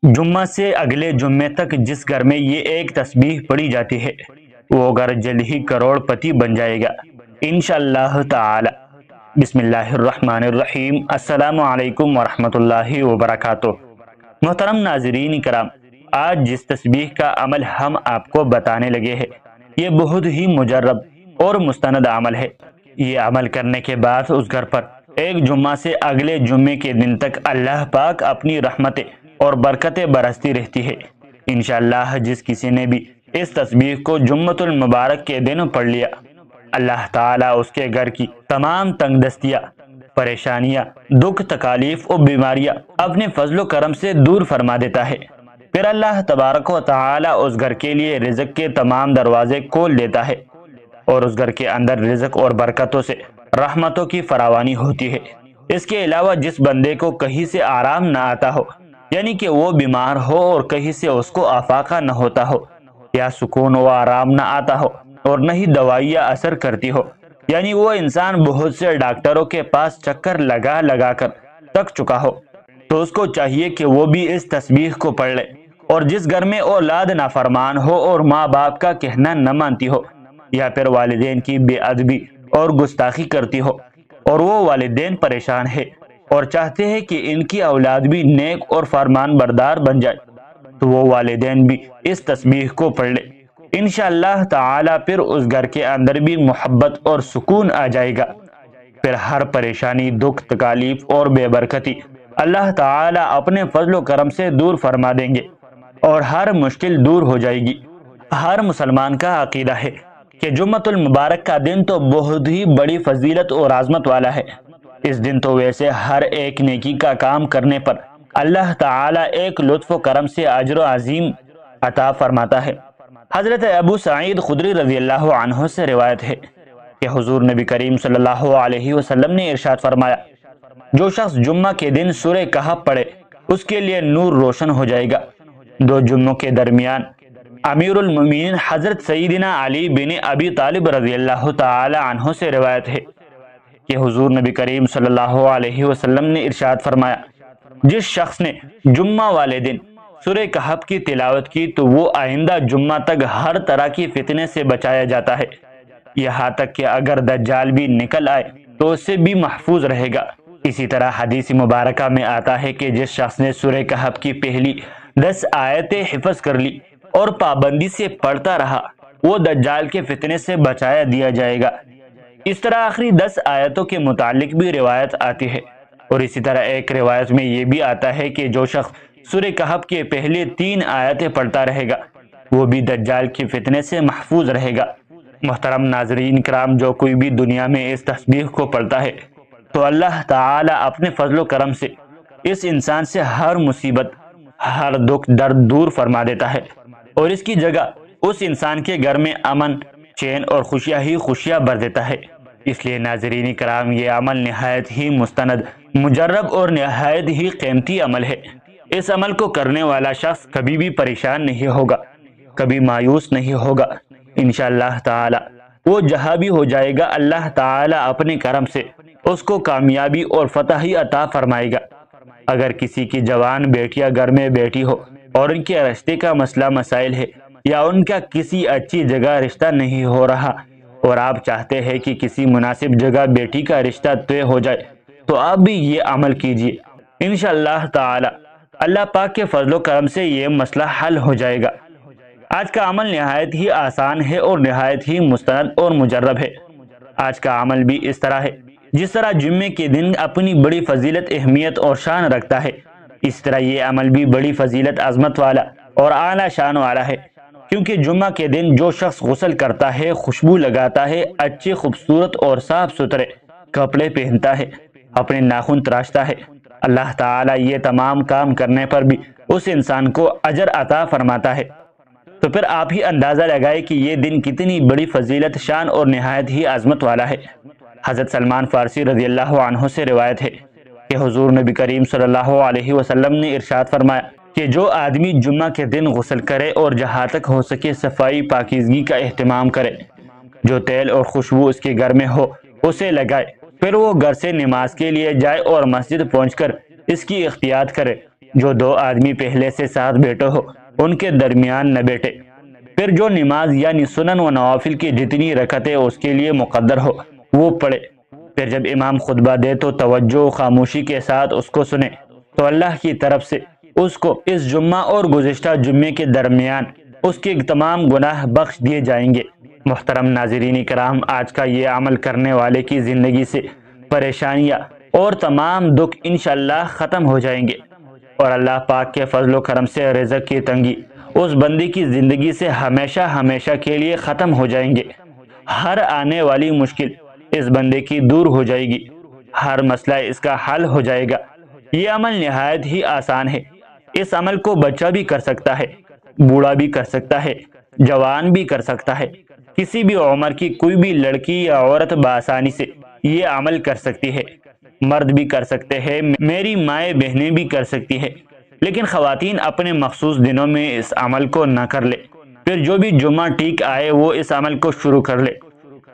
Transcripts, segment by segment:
جمعہ سے اگلے جمعے تک جس گھر میں یہ ایک تسبیح پڑھی جاتی ہے وہ گھر جلد ہی کروڑ پتی بن جائے گا انشاءاللہ تعالی۔ بسم اللہ الرحمن الرحیم۔ السلام علیکم ورحمۃ اللہ وبرکاتہ۔ محترم ناظرین کرام، آج جس تسبیح کا عمل ہم آپ کو بتانے لگے ہیں یہ بہت ہی مجرب اور مستند عمل ہے۔ یہ عمل کرنے کے بعد اس گھر پر ایک جمعہ سے اگلے جمعے کے دن تک اللہ پاک اپنی رحمتیں اور برکتیں برستی رہتی ہے۔ انشاءاللہ جس کسی نے بھی اس تسبیح کو جمعۃ المبارک کے دن پڑھ لیا، اللہ تعالیٰ اس کے گھر کی تمام تنگ دستیاں، پریشانیاں، دکھ تکالیف اور بیماریاں اپنے فضل و کرم سے دور فرما دیتا ہے۔ پھر اللہ تبارک و تعالیٰ اس گھر کے لیے رزق کے تمام دروازے کھول دیتا ہے اور اس گھر کے اندر رزق اور برکتوں سے رحمتوں کی فراوانی ہوتی ہے۔ اس کے علاوہ جس بندے کو کہیں سے آرام نہ آتا ہو، یعنی کہ وہ بیمار ہو اور کہیں سے اس کو آفاقہ نہ ہوتا ہو، یا سکون و آرام نہ آتا ہو اور نہ ہی دوائیاں اثر کرتی ہو، یعنی وہ انسان بہت سے ڈاکٹروں کے پاس چکر لگا لگا کر تک چکا ہو، تو اس کو چاہیے کہ وہ بھی اس تسبیح کو پڑھ لے۔ اور جس گھر میں اولاد نافرمان ہو اور ماں باپ کا کہنا نہ مانتی ہو، یا پھر والدین کی بے ادبی اور گستاخی کرتی ہو، اور وہ والدین پریشان ہے اور چاہتے ہیں کہ ان کی اولاد بھی نیک اور فرمان بردار بن جائے، تو وہ والدین بھی اس تسبیح کو پڑھ لے۔ انشاءاللہ تعالی پھر اس گھر کے اندر بھی محبت اور سکون آ جائے گا۔ پھر ہر پریشانی، دکھ تکالیف اور بے برکتی اللہ تعالی اپنے فضل و کرم سے دور فرما دیں گے اور ہر مشکل دور ہو جائے گی۔ ہر مسلمان کا عقیدہ ہے کہ جمعۃ المبارک کا دن تو بہت ہی بڑی فضیلت اور عظمت والا ہے۔ اس دن تو ویسے ہر ایک نیکی کا کام کرنے پر اللہ تعالی ایک لطف و کرم سے اجر و عظیم عطا فرماتا ہے۔ حضرت ابو سعید خدری رضی اللہ عنہ سے روایت ہے کہ حضور نبی کریم صلی اللہ علیہ وسلم نے ارشاد فرمایا، جو شخص جمعہ کے دن سورہ کہف پڑھے اس کے لیے نور روشن ہو جائے گا۔ دو جمعوں کے درمیان امیر المومنین حضرت سیدنا علی بن ابی طالب رضی اللہ تعالی عنہ سے روایت ہے کہ حضور نبی کریم صلی اللہ علیہ وسلم نے ارشاد فرمایا، جس شخص نے جمعہ والے دن سورہ کہف کی تلاوت کی تو وہ آئندہ جمعہ تک ہر طرح کی فتنے سے بچایا جاتا ہے، یہاں تک کہ اگر دجال بھی نکل آئے تو اس سے بھی محفوظ رہے گا۔ اسی طرح حدیث مبارکہ میں آتا ہے کہ جس شخص نے سورہ کہف کی پہلی 10 آیتیں حفظ کر لی اور پابندی سے پڑھتا رہا، وہ دجال کے فتنے سے بچایا دیا جائے گا۔ اس طرح آخری 10 آیتوں کے متعلق بھی روایت آتی ہے، اور اسی طرح ایک روایت میں یہ بھی آتا ہے کہ جو شخص سورہ کہف کے پہلے 3 آیتیں پڑھتا رہے گا وہ بھی دجال کے فتنے سے محفوظ رہے گا۔ محترم ناظرین کرام، جو کوئی بھی دنیا میں اس تسبیح کو پڑھتا ہے تو اللہ تعالی اپنے فضل و کرم سے اس انسان سے ہر مصیبت، ہر دکھ درد دور فرما دیتا ہے، اور اس کی جگہ اس انسان کے گھر میں امن، چین اور خوشیاں ہی خوشیاں بھر دیتا ہے۔ اس لیے ناظرین کرام، یہ عمل نہایت ہی مستند، مجرب اور نہایت ہی قیمتی عمل ہے۔ اس عمل کو کرنے والا شخص کبھی بھی پریشان نہیں ہوگا، کبھی مایوس نہیں ہوگا۔ انشاءاللہ تعالی وہ جہاں بھی ہو جائے گا اللہ تعالی اپنے کرم سے اس کو کامیابی اور فتح ہی عطا فرمائے گا۔ اگر کسی کی جوان بیٹیاں گھر میں بیٹھی ہو اور ان کے رشتے کا مسئلہ مسائل ہے، یا ان کا کسی اچھی جگہ رشتہ نہیں ہو رہا اور آپ چاہتے ہیں کہ کسی مناسب جگہ بیٹی کا رشتہ طے ہو جائے، تو آپ بھی یہ عمل کیجئے۔ انشاءاللہ تعالی اللہ پاک کے فضل و کرم سے یہ مسئلہ حل ہو جائے گا۔ آج کا عمل نہایت ہی آسان ہے اور نہایت ہی مستند اور مجرب ہے۔ آج کا عمل بھی اس طرح ہے جس طرح جمعے کے دن اپنی بڑی فضیلت، اہمیت اور شان رکھتا ہے، اس طرح یہ عمل بھی بڑی فضیلت، عظمت والا اور اعلیٰ شان والا ہے، کیونکہ جمعہ کے دن جو شخص غسل کرتا ہے، خوشبو لگاتا ہے، اچھے خوبصورت اور صاف ستھرے کپڑے پہنتا ہے، اپنے ناخن تراشتا ہے، اللہ تعالی یہ تمام کام کرنے پر بھی اس انسان کو اجر عطا فرماتا ہے۔ تو پھر آپ ہی اندازہ لگائے کہ یہ دن کتنی بڑی فضیلت، شان اور نہایت ہی عظمت والا ہے۔ حضرت سلمان فارسی رضی اللہ عنہ سے روایت ہے کہ حضور نبی کریم صلی اللہ علیہ وسلم نے ارشاد فرمایا کہ جو آدمی جمعہ کے دن غسل کرے اور جہاں تک ہو سکے صفائی پاکیزگی کا اہتمام کرے، جو تیل اور خوشبو اس کے گھر میں ہو اسے لگائے، پھر وہ گھر سے نماز کے لیے جائے اور مسجد پہنچ کر اس کی احتیاط کرے، جو دو آدمی پہلے سے ساتھ بیٹھے ہو ان کے درمیان نہ بیٹھے۔ پھر جو نماز یعنی سنن و نوافل کی جتنی رکعتیں اس کے لیے مقدر ہو وہ پڑھے۔ پھر جب امام خطبہ دے تو توجہ و خاموشی کے ساتھ اس کو سنے، تو اللہ کی طرف سے اس کو اس جمعہ اور گزشتہ جمعے کے درمیان اس کے تمام گناہ بخش دیے جائیں گے۔ محترم ناظرین کرام، آج کا یہ عمل کرنے والے کی زندگی سے پریشانیاں اور تمام دکھ انشاءاللہ ختم ہو جائیں گے، اور اللہ پاک کے فضل و کرم سے رزق کی تنگی اس بندے کی زندگی سے ہمیشہ ہمیشہ کے لیے ختم ہو جائیں گے۔ ہر آنے والی مشکل اس بندے کی دور ہو جائے گی، ہر مسئلہ اس کا حل ہو جائے گا۔ یہ عمل نہایت ہی آسان ہے۔ اس عمل کو بچہ بھی کر سکتا ہے، بوڑھا بھی کر سکتا ہے، جوان بھی کر سکتا ہے، کسی بھی عمر کی کوئی بھی لڑکی یا عورت بآسانی سے یہ عمل کر سکتی ہے۔ مرد بھی کر سکتے ہیں، میری مائیں بہنیں بھی کر سکتی ہے، لیکن خواتین اپنے مخصوص دنوں میں اس عمل کو نہ کر لے، پھر جو بھی جمعہ ٹھیک آئے وہ اس عمل کو شروع کر لے۔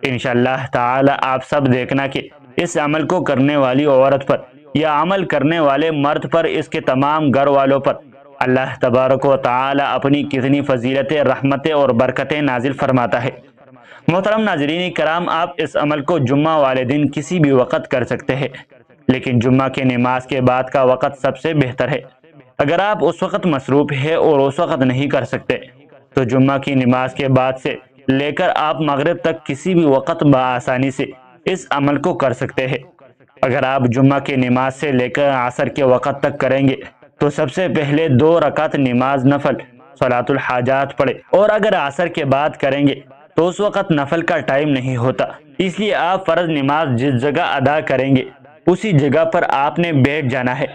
انشاءاللہ تعالی آپ سب دیکھنا کہ اس عمل کو کرنے والی عورت پر یا عمل کرنے والے مرد پر، اس کے تمام گھر والوں پر اللہ تبارک و تعالی اپنی کتنی فضیلتیں، رحمتیں اور برکتیں نازل فرماتا ہے۔ محترم ناظرین کرام، آپ اس عمل کو جمعہ والے دن کسی بھی وقت کر سکتے ہیں، لیکن جمعہ کے نماز کے بعد کا وقت سب سے بہتر ہے۔ اگر آپ اس وقت مصروف ہے اور اس وقت نہیں کر سکتے تو جمعہ کی نماز کے بعد سے لے کر آپ مغرب تک کسی بھی وقت بآسانی سے اس عمل کو کر سکتے ہیں۔ اگر آپ جمعہ کی نماز سے لے کر عصر کے وقت تک کریں گے تو سب سے پہلے 2 رکعت نماز نفل صلاۃ الحاجات پڑھے، اور اگر عصر کے بعد کریں گے تو اس وقت نفل کا ٹائم نہیں ہوتا، اس لیے آپ فرض نماز جس جگہ ادا کریں گے اسی جگہ پر آپ نے بیٹھ جانا ہے۔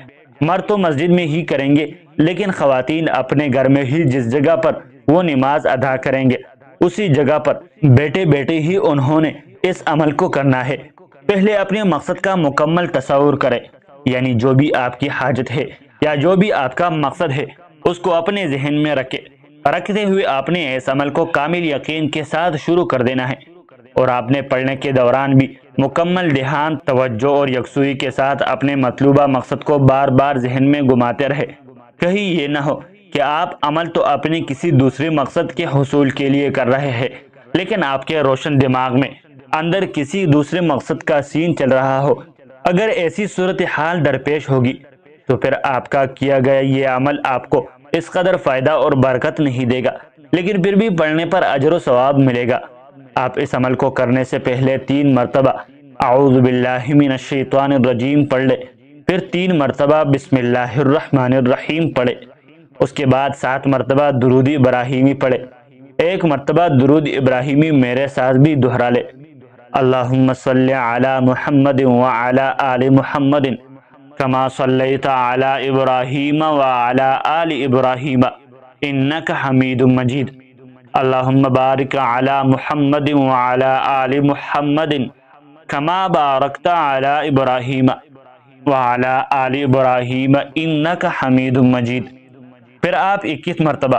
مرد تو مسجد میں ہی کریں گے، لیکن خواتین اپنے گھر میں ہی جس جگہ پر وہ نماز ادا کریں گے اسی جگہ پر بیٹھے بیٹھے ہی انہوں نے اس عمل کو کرنا ہے۔ پہلے اپنے مقصد کا مکمل تصور کریں، یعنی جو بھی آپ کی حاجت ہے یا جو بھی آپ کا مقصد ہے اس کو اپنے ذہن میں رکھتے ہوئے آپ نے اس عمل کو کامل یقین کے ساتھ شروع کر دینا ہے، اور آپ نے پڑھنے کے دوران بھی مکمل دھیان، توجہ اور یکسوئی کے ساتھ اپنے مطلوبہ مقصد کو بار بار ذہن میں گھماتے رہے۔ کہیں یہ نہ ہو کہ آپ عمل تو اپنے کسی دوسرے مقصد کے حصول کے لیے کر رہے ہیں، لیکن آپ کے روشن دماغ میں اندر کسی دوسرے مقصد کا سین چل رہا ہو۔ اگر ایسی صورتحال درپیش ہوگی تو پھر آپ کا کیا گیا یہ عمل آپ کو اس قدر فائدہ اور برکت نہیں دے گا، لیکن پھر بھی پڑھنے پر اجر و ثواب ملے گا۔ آپ اس عمل کو کرنے سے پہلے 3 مرتبہ اعوذ باللہ من الشیطان الرجیم پڑھ لے، پھر 3 مرتبہ بسم اللہ الرحمن الرحیم پڑھے، اس کے بعد 7 مرتبہ درود ابراہیمی پڑھے۔ 1 مرتبہ درود ابراہیمی میرے ساتھ بھی دہرا لے، اللہم صلی علی محمد وعلی آل محمد کما صلیت علی ابراہیم وعلی آل ابراہیم انک حمید مجید، اللہم بارک علی محمد وعلی آل محمد کما بارکت علی ابراہیم وعلی آل ابراہیم انک حمید مجید۔ پھر آپ 21 مرتبہ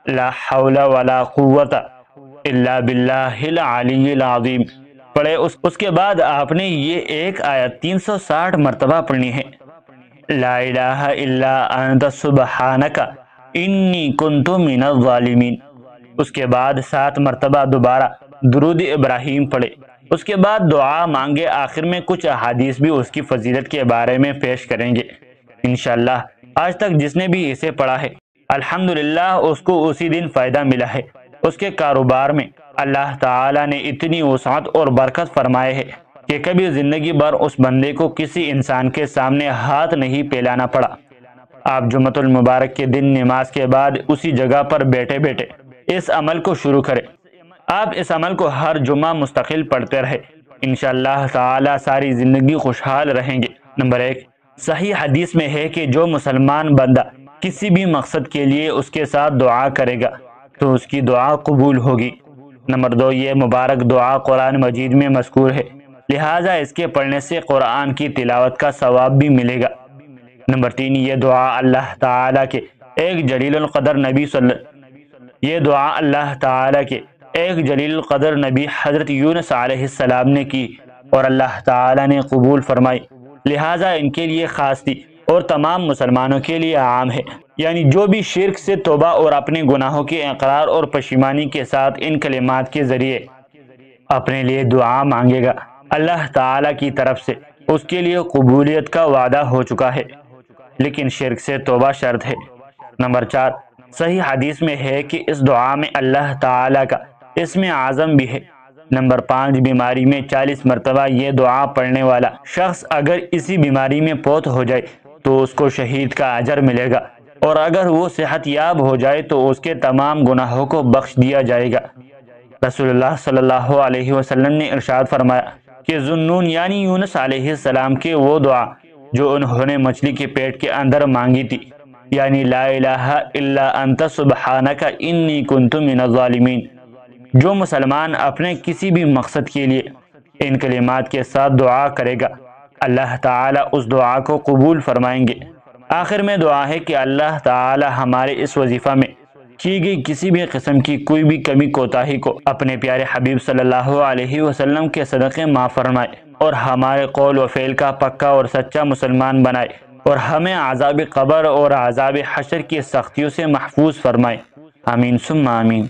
لا حول ولا قوت الا باللہ العلی العظیم پڑھے۔ اس کے بعد آپ نے یہ ایک آیت 360 مرتبہ پڑھنی ہے، لا الہ الا انت سبحانک انی کنت من الظالمین۔ اس کے بعد 7 مرتبہ دوبارہ درود ابراہیم پڑھے۔ اس کے بعد دعا مانگے، آخر میں کچھ احادیث بھی اس کی فضیلت کے بارے میں پیش کریں گے انشاءاللہ۔ آج تک جس نے بھی اسے پڑھا ہے الحمدللہ اس کو اسی دن فائدہ ملا ہے۔ اس کے کاروبار میں اللہ تعالی نے اتنی وسعت اور برکت فرمائے ہے کہ کبھی زندگی بھر اس بندے کو کسی انسان کے سامنے ہاتھ نہیں پھیلانا پڑا۔ آپ جمعۃ المبارک کے دن نماز کے بعد اسی جگہ پر بیٹھے بیٹھے اس عمل کو شروع کریں۔ آپ اس عمل کو ہر جمعہ مستقل پڑھتے رہے، انشاءاللہ تعالی ساری زندگی خوشحال رہیں گے۔ نمبر 1، صحیح حدیث میں ہے کہ جو مسلمان بندہ کسی بھی مقصد کے لیے اس کے ساتھ دعا کرے گا تو اس کی دعا قبول ہوگی۔ نمبر 2، یہ مبارک دعا قرآن مجید میں مذکور ہے، لہٰذا اس کے پڑھنے سے قرآن کی تلاوت کا ثواب بھی ملے گا۔ نمبر 3، یہ دعا اللہ تعالیٰ کے ایک جلیل القدر نبی حضرت یونس علیہ السلام نے کی اور اللہ تعالیٰ نے قبول فرمائی، لہٰذا ان کے لیے خاص تھی۔ اور تمام مسلمانوں کے لیے عام ہے، یعنی جو بھی شرک سے توبہ اور اپنے گناہوں کے اقرار اور پشیمانی کے ساتھ ان کلمات کے ذریعے اپنے لیے دعا مانگے گا، اللہ تعالیٰ کی طرف سے اس کے لیے قبولیت کا وعدہ ہو چکا ہے، لیکن شرک سے توبہ شرط ہے۔ نمبر 4، صحیح حدیث میں ہے کہ اس دعا میں اللہ تعالیٰ کا اسم اعظم بھی ہے۔ نمبر 5، بیماری میں 40 مرتبہ یہ دعا پڑھنے والا شخص اگر اسی بیماری میں فوت ہو جائے تو اس کو شہید کا اجر ملے گا، اور اگر وہ صحت یاب ہو جائے تو اس کے تمام گناہوں کو بخش دیا جائے گا۔ رسول اللہ صلی اللہ علیہ وسلم نے ارشاد فرمایا کہ ذوالنون یعنی یونس علیہ السلام کے وہ دعا جو انہوں نے مچھلی کے پیٹ کے اندر مانگی تھی، یعنی لا الہ الا انت سبحانک انی کنت من الظالمین، جو مسلمان اپنے کسی بھی مقصد کے لیے ان کلمات کے ساتھ دعا کرے گا، اللہ تعالیٰ اس دعا کو قبول فرمائیں گے۔ آخر میں دعا ہے کہ اللہ تعالیٰ ہمارے اس وظیفہ میں کی گئی کسی بھی قسم کی کوئی بھی کمی کوتاہی کو اپنے پیارے حبیب صلی اللہ علیہ وسلم کے صدقے معاف فرمائے، اور ہمارے قول و فعل کا پکا اور سچا مسلمان بنائے، اور ہمیں عذاب قبر اور عذاب حشر کی سختیوں سے محفوظ فرمائے۔ آمین ثم آمین۔